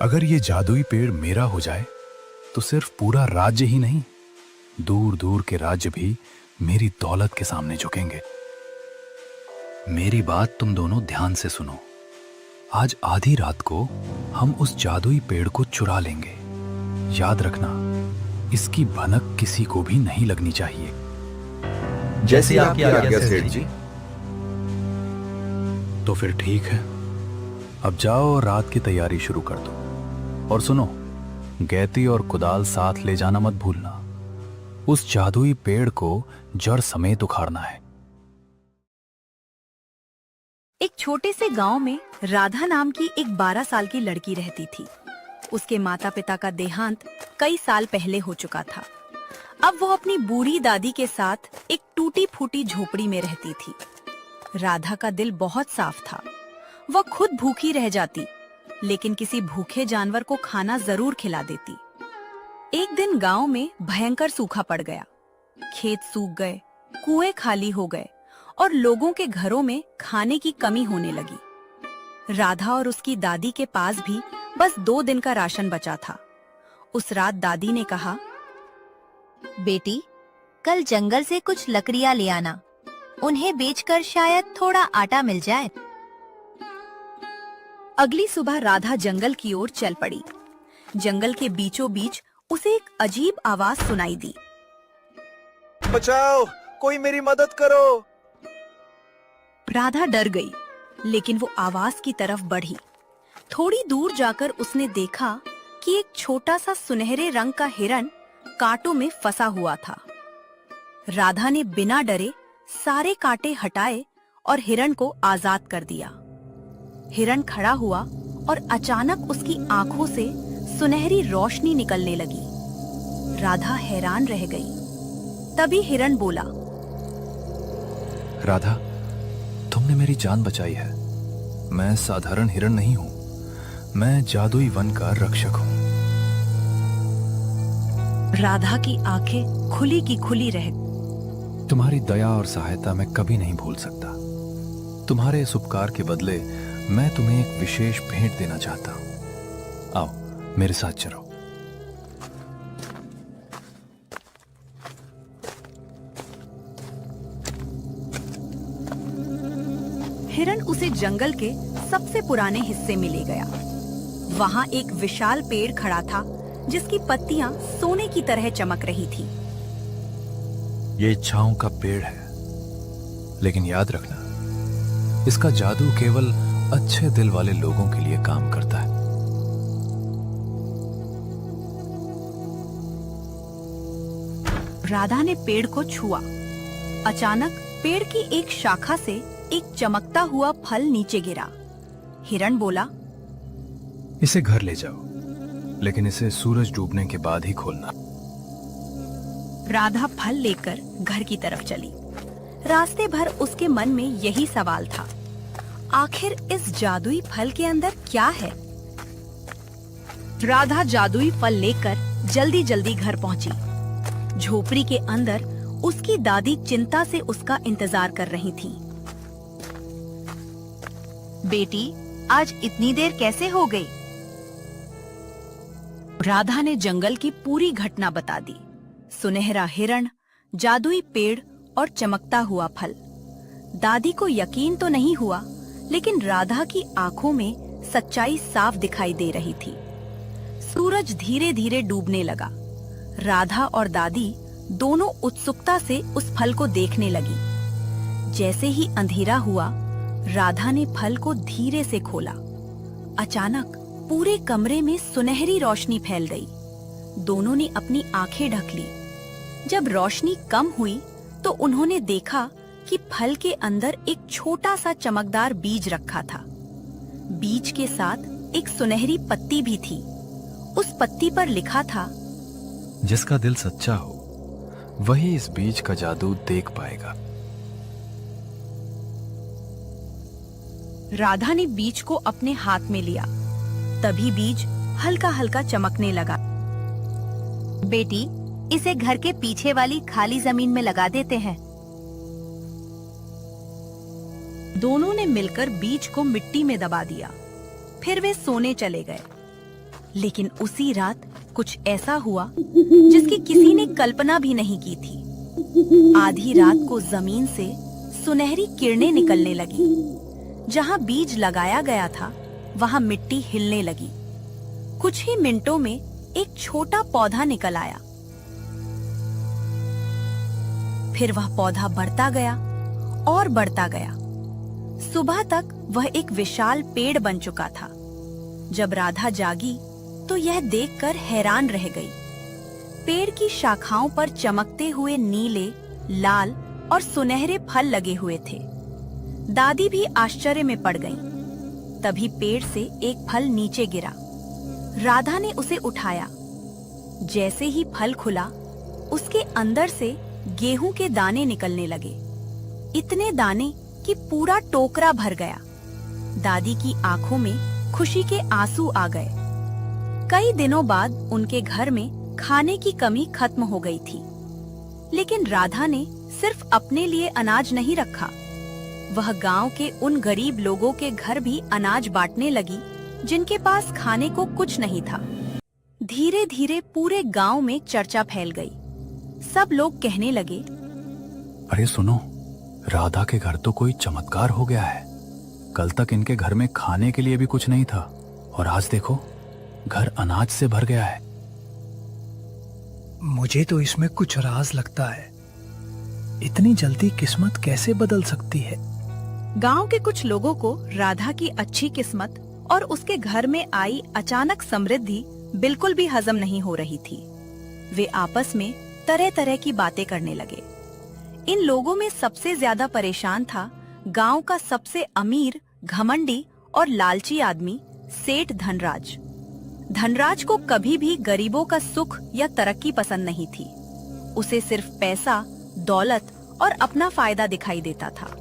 अगर ये जादुई पेड़ मेरा हो जाए तो सिर्फ पूरा राज्य ही नहीं, दूर दूर के राज्य भी मेरी दौलत के सामने झुकेंगे। मेरी बात तुम दोनों ध्यान से सुनो। आज आधी रात को हम उस जादुई पेड़ को चुरा लेंगे। याद रखना, इसकी भनक किसी को भी नहीं लगनी चाहिए। जैसी आपकी आज्ञा सेठ जी। तो फिर ठीक है, अब जाओ और रात की तैयारी शुरू कर दो। और सुनो, गैती और कुदाल साथ ले जाना मत भूलना। उस जादुई पेड़ को जड़ समेत उखाड़ना है। एक छोटे से गांव में राधा नाम की एक 12 साल की लड़की रहती थी। उसके माता पिता का देहांत कई साल पहले हो चुका था। अब वो अपनी बूढ़ी दादी के साथ एक टूटी फूटी झोपड़ी में रहती थी। राधा का दिल बहुत साफ था। वह खुद भूखी रह जाती, लेकिन किसी भूखे जानवर को खाना जरूर खिला देती। एक दिन गांव में भयंकर सूखा पड़ गया। खेत सूख गए, कुएं खाली हो गए और लोगों के घरों में खाने की कमी होने लगी। राधा और उसकी दादी के पास भी बस 2 दिन का राशन बचा था। उस रात दादी ने कहा, बेटी, कल जंगल से कुछ लकड़ियां ले आना। उन्हें बेचकर शायद थोड़ा आटा मिल जाए। अगली सुबह राधा जंगल की ओर चल पड़ी। जंगल के बीचों बीच उसे एक अजीब आवाज सुनाई दी। बचाओ, कोई मेरी मदद करो। राधा डर गई, लेकिन वो आवाज की तरफ बढ़ी। थोड़ी दूर जाकर उसने देखा कि एक छोटा सा सुनहरे रंग का हिरन कांटों में फंसा हुआ था। राधा ने बिना डरे सारे कांटे हटाए और हिरन को आजाद कर दिया। हिरन खड़ा हुआ और अचानक उसकी आंखों से सुनहरी रोशनी निकलने लगी। राधा हैरान रह गई। तभी हिरन बोला, राधा, तुमने मेरी जान बचाई है। मैं साधारण हिरन नहीं हूं, मैं जादुई वन का रक्षक हूं। राधा की आंखें खुली की खुली रह गईं। तुम्हारी दया और सहायता मैं कभी नहीं भूल सकता। तुम्हारे इस उपकार के बदले मैं तुम्हें एक विशेष भेंट देना चाहता हूं। आओ, मेरे साथ चलो। हिरन उसे जंगल के सबसे पुराने हिस्से में ले गया। वहां एक विशाल पेड़ खड़ा था, जिसकी पत्तियां सोने की तरह चमक रही थी। ये इच्छाओं का पेड़ है, लेकिन याद रखना, इसका जादू केवल अच्छे दिल वाले लोगों के लिए काम करता है। राधा ने पेड़ को छुआ। अचानक पेड़ की एक शाखा से एक चमकता हुआ फल नीचे गिरा। हिरन बोला, इसे घर ले जाओ, लेकिन इसे सूरज डूबने के बाद ही खोलना। राधा फल लेकर घर की तरफ चली। रास्ते भर उसके मन में यही सवाल था, आखिर इस जादुई फल के अंदर क्या है? राधा जादुई फल लेकर जल्दी जल्दी घर पहुंची। झोपड़ी के अंदर उसकी दादी चिंता से उसका इंतजार कर रही थी। बेटी, आज इतनी देर कैसे हो गई? राधा ने जंगल की पूरी घटना बता दी। सुनहरा हिरण, जादुई पेड़ और चमकता हुआ फल। दादी को यकीन तो नहीं हुआ, लेकिन राधा की आंखों में सच्चाई साफ दिखाई दे रही थी। सूरज धीरे धीरे डूबने लगा। राधा और दादी दोनों उत्सुकता से उस फल को देखने लगी। जैसे ही अंधेरा हुआ, राधा ने फल को धीरे से खोला। अचानक पूरे कमरे में सुनहरी रोशनी फैल गई। दोनों ने अपनी आंखें ढक ली। जब रोशनी कम हुई तो उन्होंने देखा कि फल के अंदर एक छोटा सा चमकदार बीज रखा था। बीज के साथ एक सुनहरी पत्ती भी थी। उस पत्ती पर लिखा था, जिसका दिल सच्चा हो वही इस बीज का जादू देख पाएगा। राधा ने बीज को अपने हाथ में लिया। तभी बीज हल्का हल्का चमकने लगा। बेटी, इसे घर के पीछे वाली खाली जमीन में लगा देते हैं। दोनों ने मिलकर बीज को मिट्टी में दबा दिया। फिर वे सोने चले गए। लेकिन उसी रात कुछ ऐसा हुआ जिसकी किसी ने कल्पना भी नहीं की थी। आधी रात को जमीन से सुनहरी किरणें निकलने लगी। जहां बीज लगाया गया था वहां मिट्टी हिलने लगी। कुछ ही मिनटों में एक छोटा पौधा निकल आया। फिर वह पौधा बढ़ता गया और बढ़ता गया। सुबह तक वह एक विशाल पेड़ बन चुका था। जब राधा जागी तो यह देखकर हैरान रह गई। पेड़ की शाखाओं पर चमकते हुए नीले, लाल और सुनहरे फल लगे हुए थे। दादी भी आश्चर्य में पड़ गईं। तभी पेड़ से एक फल नीचे गिरा। राधा ने उसे उठाया। जैसे ही फल खुला, उसके अंदर से गेहूं के दाने निकलने लगे। इतने दाने कि पूरा टोकरा भर गया। दादी की आंखों में खुशी के आंसू आ गए। कई दिनों बाद उनके घर में खाने की कमी खत्म हो गई थी। लेकिन राधा ने सिर्फ अपने लिए अनाज नहीं रखा। वह गांव के उन गरीब लोगों के घर भी अनाज बांटने लगी जिनके पास खाने को कुछ नहीं था। धीरे धीरे पूरे गांव में चर्चा फैल गई। सब लोग कहने लगे, अरे सुनो, राधा के घर तो कोई चमत्कार हो गया है। कल तक इनके घर में खाने के लिए भी कुछ नहीं था और आज देखो, घर अनाज से भर गया है। मुझे तो इसमें कुछ राज लगता है। इतनी जल्दी किस्मत कैसे बदल सकती है? गांव के कुछ लोगों को राधा की अच्छी किस्मत और उसके घर में आई अचानक समृद्धि बिल्कुल भी हजम नहीं हो रही थी। वे आपस में तरह तरह की बातें करने लगे। इन लोगों में सबसे ज्यादा परेशान था गांव का सबसे अमीर, घमंडी और लालची आदमी सेठ धनराज। धनराज को कभी भी गरीबों का सुख या तरक्की पसंद नहीं थी। उसे सिर्फ पैसा, दौलत और अपना फायदा दिखाई देता था।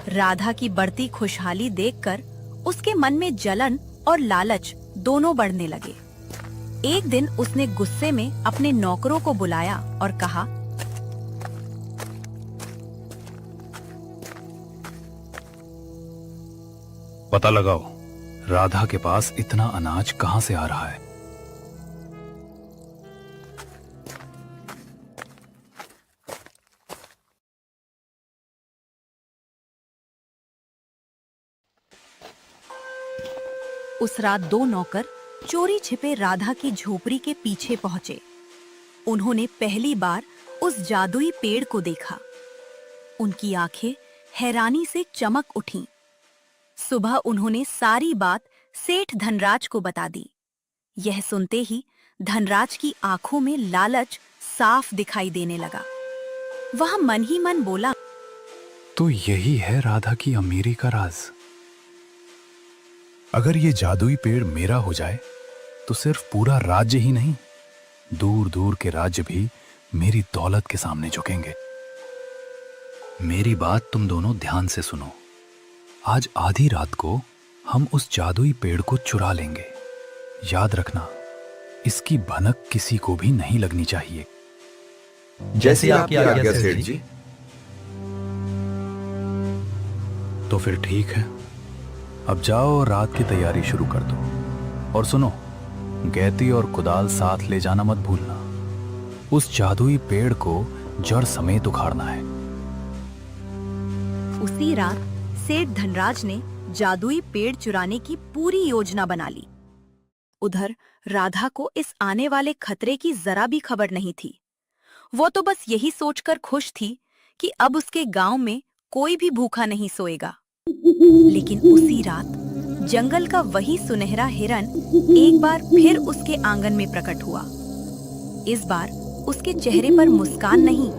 राधा की बढ़ती खुशहाली देखकर उसके मन में जलन और लालच दोनों बढ़ने लगे। एक दिन उसने गुस्से में अपने नौकरों को बुलाया और कहा, पता लगाओ, राधा के पास इतना अनाज कहां से आ रहा है। उस रात दो नौकर चोरी छिपे राधा की झोपड़ी के पीछे पहुंचे। उन्होंने पहली बार उस जादुई पेड़ को देखा। उनकी आंखें हैरानी से चमक उठीं। सुबह उन्होंने सारी बात सेठ धनराज को बता दी। यह सुनते ही धनराज की आंखों में लालच साफ दिखाई देने लगा। वह मन ही मन बोला, तो यही है राधा की अमीरी का राज। अगर ये जादुई पेड़ मेरा हो जाए तो सिर्फ पूरा राज्य ही नहीं, दूर दूर के राज्य भी मेरी दौलत के सामने झुकेंगे। मेरी बात तुम दोनों ध्यान से सुनो। आज आधी रात को हम उस जादुई पेड़ को चुरा लेंगे। याद रखना, इसकी भनक किसी को भी नहीं लगनी चाहिए। जैसी आपकी आज्ञा सेठ जी। तो फिर ठीक है, अब जाओ और रात की तैयारी शुरू कर दो। और सुनो, गैती और कुदाल साथ ले जाना मत भूलना। उस जादुई पेड़ को जड़ समेत उखाड़ना है। उसी रात सेठ धनराज ने जादुई पेड़ चुराने की पूरी योजना बना ली। उधर राधा को इस आने वाले खतरे की जरा भी खबर नहीं थी। वो तो बस यही सोचकर खुश थी कि अब उसके गांव में कोई भी भूखा नहीं सोएगा। लेकिन उसी रात जंगल का वही सुनहरा हिरन एक बार फिर उसके आंगन में प्रकट हुआ। इस बार उसके चेहरे पर मुस्कान नहीं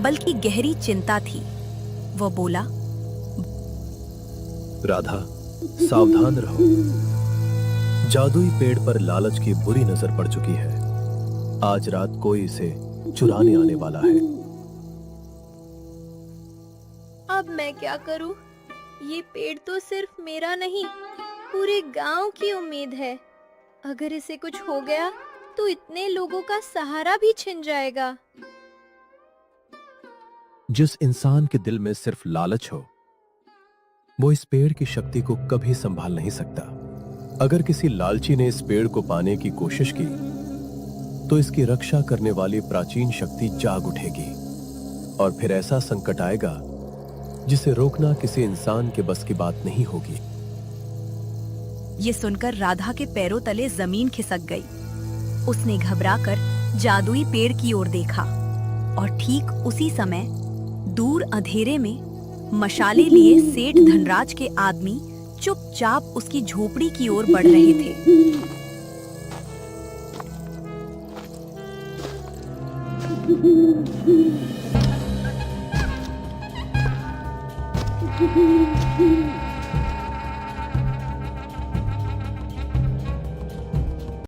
बल्कि गहरी चिंता थी। वो बोला, राधा, सावधान रहो। जादुई पेड़ पर लालच की बुरी नजर पड़ चुकी है। आज रात कोई इसे चुराने आने वाला है। अब मैं क्या करूं? ये पेड़ तो सिर्फ मेरा नहीं, पूरे गांव की उम्मीद है। अगर इसे कुछ हो गया तो इतने लोगों का सहारा भी छिन जाएगा। जिस इंसान के दिल में सिर्फ लालच हो, वो इस पेड़ की शक्ति को कभी संभाल नहीं सकता। अगर किसी लालची ने इस पेड़ को पाने की कोशिश की तो इसकी रक्षा करने वाली प्राचीन शक्ति जाग उठेगी और फिर ऐसा संकट आएगा जिसे रोकना किसी इंसान के बस की बात नहीं होगी। ये सुनकर राधा के पैरों तले जमीन खिसक गई। उसने घबराकर जादुई पेड़ की ओर देखा और ठीक उसी समय दूर अंधेरे में मशाले लिए सेठ धनराज के आदमी चुपचाप उसकी झोपड़ी की ओर बढ़ रहे थे।